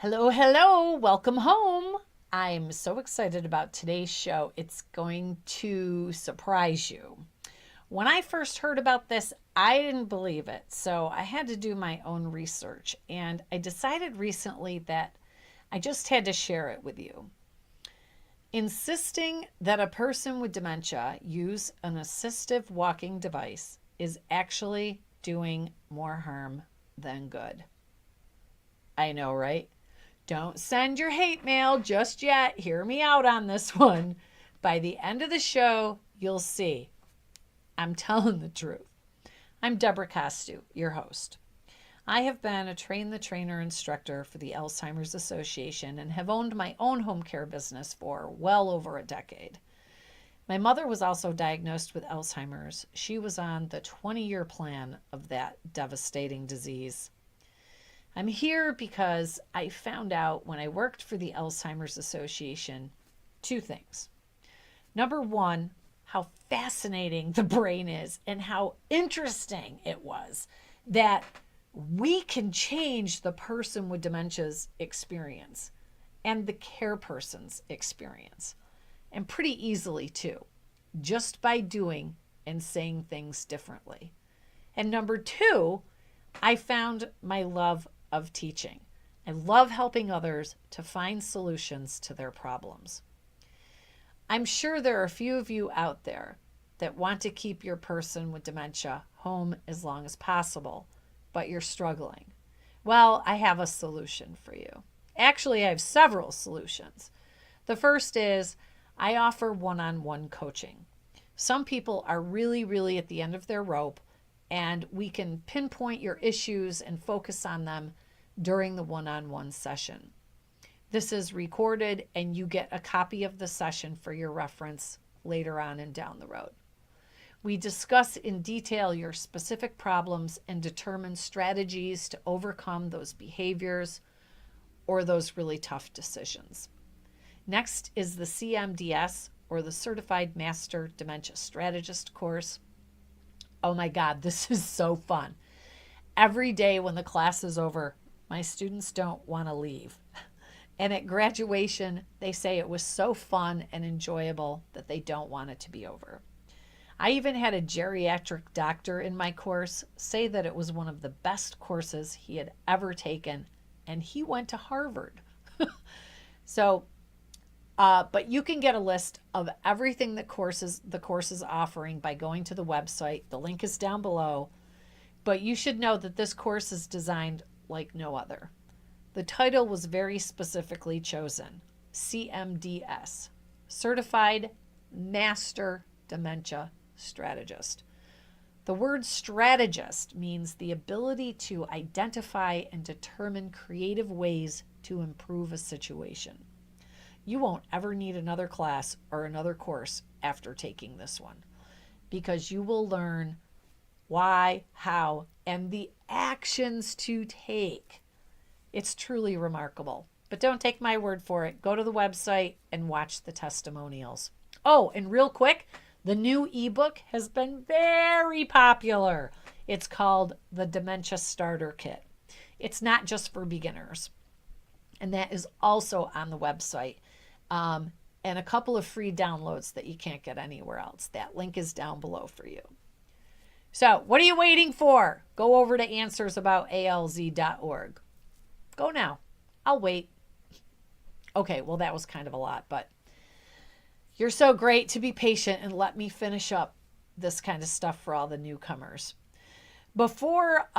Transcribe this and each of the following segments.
Hello, hello. Welcome home. I'm so excited about today's show. It's going to surprise you. When I first heard about this, I didn't believe it. So I had to do my own research. And I decided recently that I just had to share it with you. Insisting that a person with dementia use an assistive walking device is actually doing more harm than good. I know, right? Don't send your hate mail just yet. Hear me out on this one. By the end of the show, you'll see. I'm telling the truth. I'm Debra, your host. I have been a train the trainer instructor for the Alzheimer's Association and have owned my own home care business for well over a decade. My mother was also diagnosed with Alzheimer's. She was on the 20-year plan of that devastating disease. I'm here because I found out when I worked for the Alzheimer's Association two things. Number one, how fascinating the brain is and how interesting it was that we can change the person with dementia's experience and the care person's experience, and pretty easily too, just by doing and saying things differently. And number two, I found my love of teaching. I love helping others to find solutions to their problems. I'm sure there are a few of you out there that want to keep your person with dementia home as long as possible, but you're struggling. Well, I have a solution for you. Actually, I have several solutions. The first is I offer one-on-one coaching. Some people are really at the end of their rope, and we can pinpoint your issues and focus on them during the one-on-one session. This is recorded and you get a copy of the session for your reference later on and down the road. We discuss in detail your specific problems and determine strategies to overcome those behaviors or those really tough decisions. Next is the CMDS, or the Certified Master Dementia Strategist course. Oh my God, this is so fun. Every day when the class is over, my students don't want to leave. And at graduation, they say it was so fun and enjoyable that they don't want it to be over. I even had a geriatric doctor in my course say that it was one of the best courses he had ever taken, and he went to Harvard. But you can get a list of everything that the course is offering by going to the website. The link is down below. But you should know that this course is designed like no other. The title was very specifically chosen, CMDS, Certified Master Dementia Strategist. The word strategist means the ability to identify and determine creative ways to improve a situation. You won't ever need another class or another course after taking this one, because you will learn why, how, and the actions to take. It's truly remarkable. But don't take my word for it. Go to the website and watch the testimonials. Oh, and real quick, the new ebook has been very popular. It's called the Dementia Starter Kit. It's not just for beginners. And that is also on the website. And a couple of free downloads that you can't get anywhere else. That link is down below for you. So what are you waiting for? Go over to answersabout.alz.org. Go now. I'll wait. Okay, well, that was kind of a lot, but you're so great to be patient and let me finish up this kind of stuff for all the newcomers. Before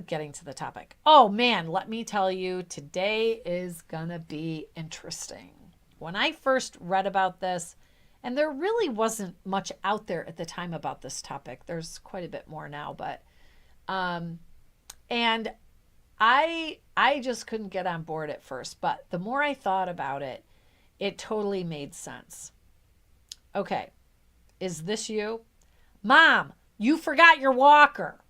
getting to the topic, oh man, let me tell you, today is gonna be interesting. When I first read about this, and there really wasn't much out there at the time about this topic. There's quite a bit more now, but and I just couldn't get on board at first, but the more I thought about it, it totally made sense. Okay, is this you? Mom, you forgot your walker.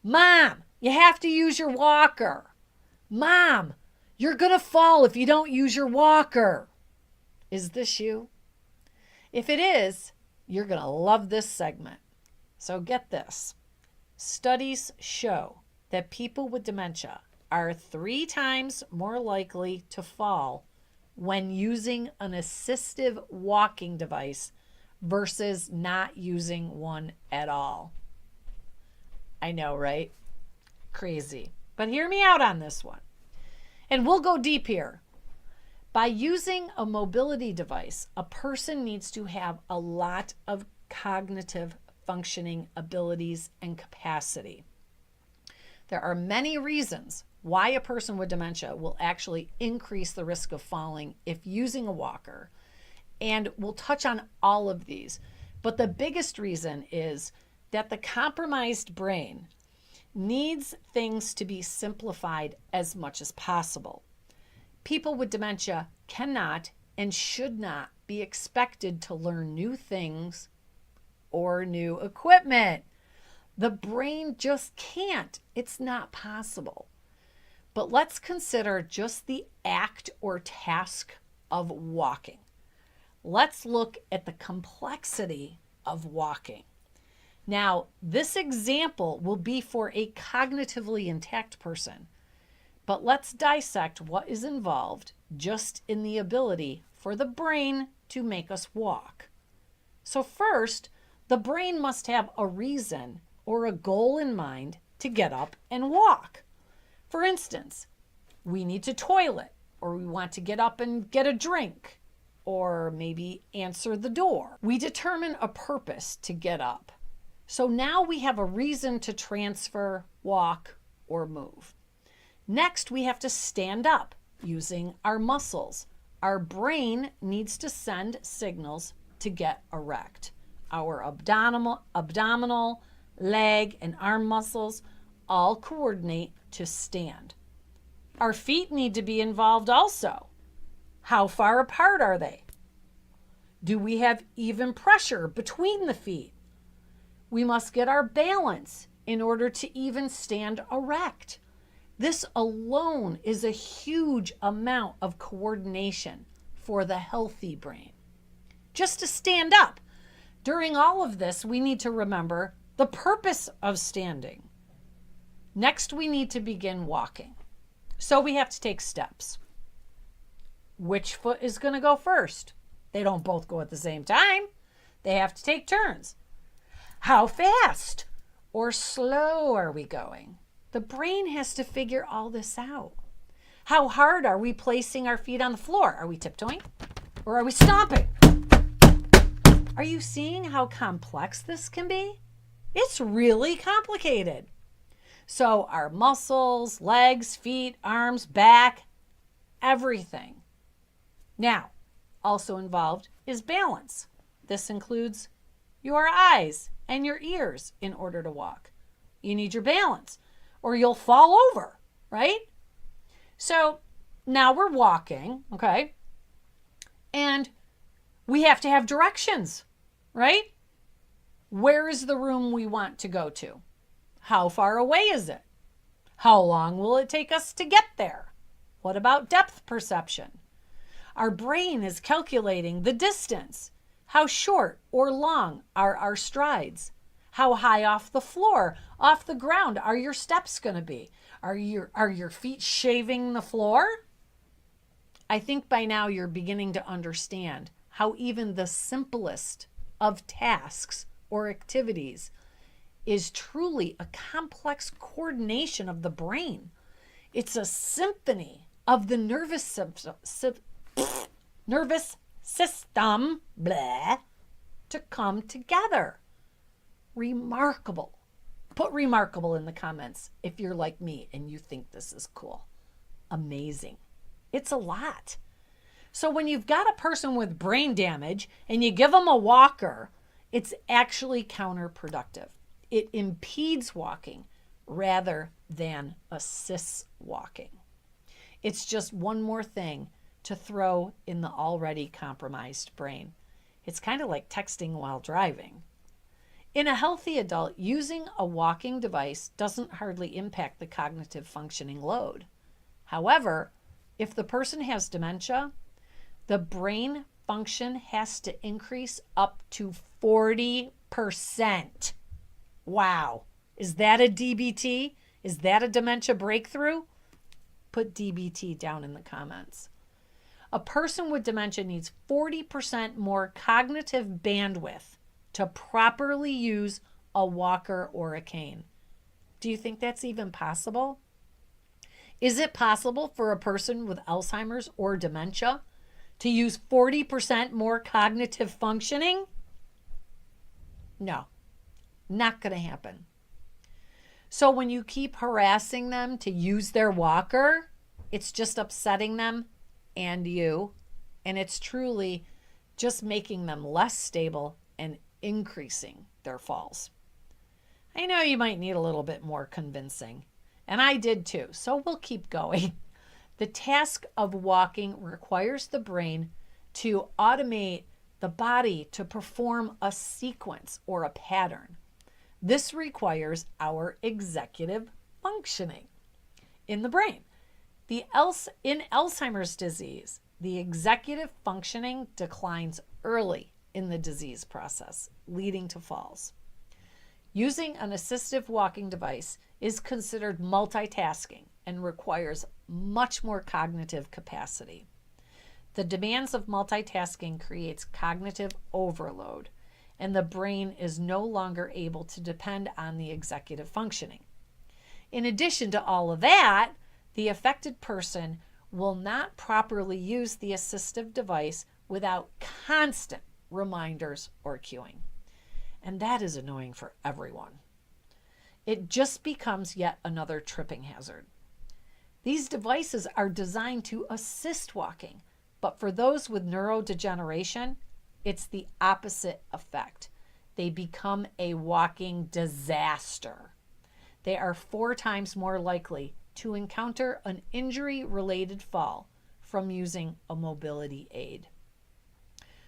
Mom, you have to use your walker. Mom, you're going to fall if you don't use your walker. Is this you? If it is, you're going to love this segment. So get this. Studies show that people with dementia are 3 times more likely to fall when using an assistive walking device versus not using one at all. I know, right? Crazy. But hear me out on this one. And we'll go deep here. By using a mobility device, a person needs to have a lot of cognitive functioning abilities and capacity. There are many reasons why a person with dementia will actually increase the risk of falling if using a walker. And we'll touch on all of these. But the biggest reason is that the compromised brain needs things to be simplified as much as possible. People with dementia cannot and should not be expected to learn new things or new equipment. The brain just can't. It's not possible. But let's consider just the act or task of walking. Let's look at the complexity of walking. Now, this example will be for a cognitively intact person, but let's dissect what is involved just in the ability for the brain to make us walk. So first, the brain must have a reason or a goal in mind to get up and walk. For instance, we need to toilet, or we want to get up and get a drink, or maybe answer the door. We determine a purpose to get up. So now we have a reason to transfer, walk, or move. Next, we have to stand up using our muscles. Our brain needs to send signals to get erect. Our abdominal, leg, and arm muscles all coordinate to stand. Our feet need to be involved also. How far apart are they? Do we have even pressure between the feet? We must get our balance in order to even stand erect. This alone is a huge amount of coordination for the healthy brain. Just to stand up. During all of this, we need to remember the purpose of standing. Next, we need to begin walking. So we have to take steps. Which foot is going to go first? They don't both go at the same time. They have to take turns. How fast or slow are we going? The brain has to figure all this out. How hard are we placing our feet on the floor? Are we tiptoeing or are we stomping? Are you seeing how complex this can be? It's really complicated. So our muscles, legs, feet, arms, back, everything. Now, also involved is balance. This includes your eyes and your ears in order to walk. You need your balance or you'll fall over, right? So now we're walking, okay? And we have to have directions, right? Where is the room we want to go to? How far away is it? How long will it take us to get there? What about depth perception? Our brain is calculating the distance. How short or long are our strides? How high off the floor, off the ground are your steps going to be? Are your feet shaving the floor? I think by now you're beginning to understand how even the simplest of tasks or activities is truly a complex coordination of the brain. It's a symphony of the nervous system to come together. Remarkable. Put remarkable in the comments if you're like me and you think this is cool. Amazing. It's a lot. So when you've got a person with brain damage and you give them a walker, it's actually counterproductive. It impedes walking rather than assists walking. It's just one more thing to throw in the already compromised brain. It's kind of like texting while driving. In a healthy adult, using a walking device doesn't hardly impact the cognitive functioning load. However, if the person has dementia, the brain function has to increase up to 40%. Wow. Is that a DBT? Is that a dementia breakthrough? Put DBT down in the comments. A person with dementia needs 40% more cognitive bandwidth to properly use a walker or a cane. Do you think that's even possible? Is it possible for a person with Alzheimer's or dementia to use 40% more cognitive functioning? No, not going to happen. So when you keep harassing them to use their walker, it's just upsetting them and you, and it's truly just making them less stable and increasing their falls. I know you might need a little bit more convincing, and I did too, so we'll keep going. The task of walking requires the brain to automate the body to perform a sequence or a pattern. This requires our executive functioning in the brain. In Alzheimer's disease, the executive functioning declines early in the disease process, leading to falls. Using an assistive walking device is considered multitasking and requires much more cognitive capacity. The demands of multitasking creates cognitive overload, and the brain is no longer able to depend on the executive functioning. In addition to all of that, the affected person will not properly use the assistive device without constant reminders or cueing. And that is annoying for everyone. It just becomes yet another tripping hazard. These devices are designed to assist walking, but for those with neurodegeneration, it's the opposite effect. They become a walking disaster. They are 4 times more likely to encounter an injury-related fall from using a mobility aid.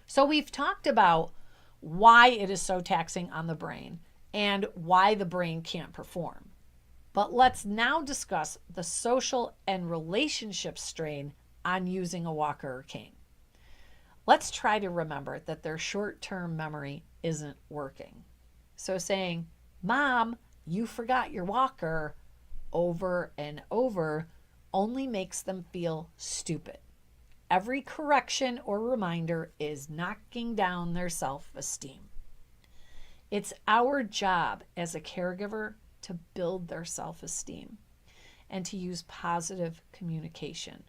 So we've talked about why it is so taxing on the brain and why the brain can't perform. But let's now discuss the social and relationship strain on using a walker or cane. Let's try to remember that their short-term memory isn't working. So saying, "Mom, you forgot your walker," over and over only makes them feel stupid. Every correction or reminder is knocking down their self-esteem. It's our job as a caregiver to build their self-esteem and to use positive communication.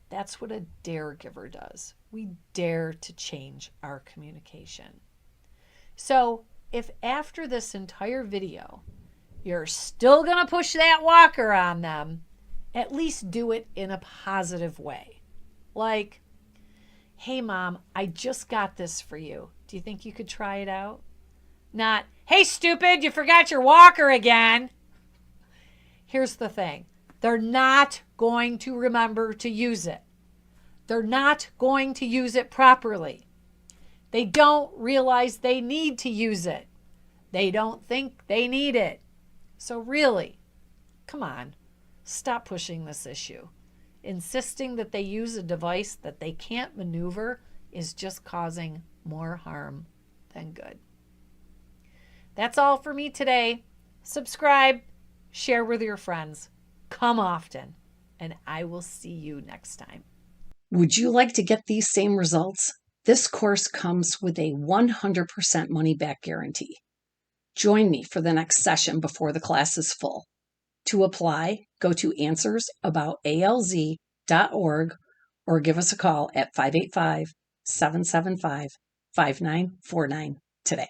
That's what a dare giver does. We dare to change our communication. So if after this entire video, you're still going to push that walker on them, at least do it in a positive way. Like, "Hey, Mom, I just got this for you. Do you think you could try it out?" Not, "Hey, stupid, you forgot your walker again." Here's the thing. They're not going to remember to use it. They're not going to use it properly. They don't realize they need to use it. They don't think they need it. So really, come on, stop pushing this issue. Insisting that they use a device that they can't maneuver is just causing more harm than good. That's all for me today. Subscribe, share with your friends, come often, and I will see you next time. Would you like to get these same results? This course comes with a 100% money-back guarantee. Join me for the next session before the class is full. To apply, go to answersoboutalz.org or give us a call at 585-775-5949 today.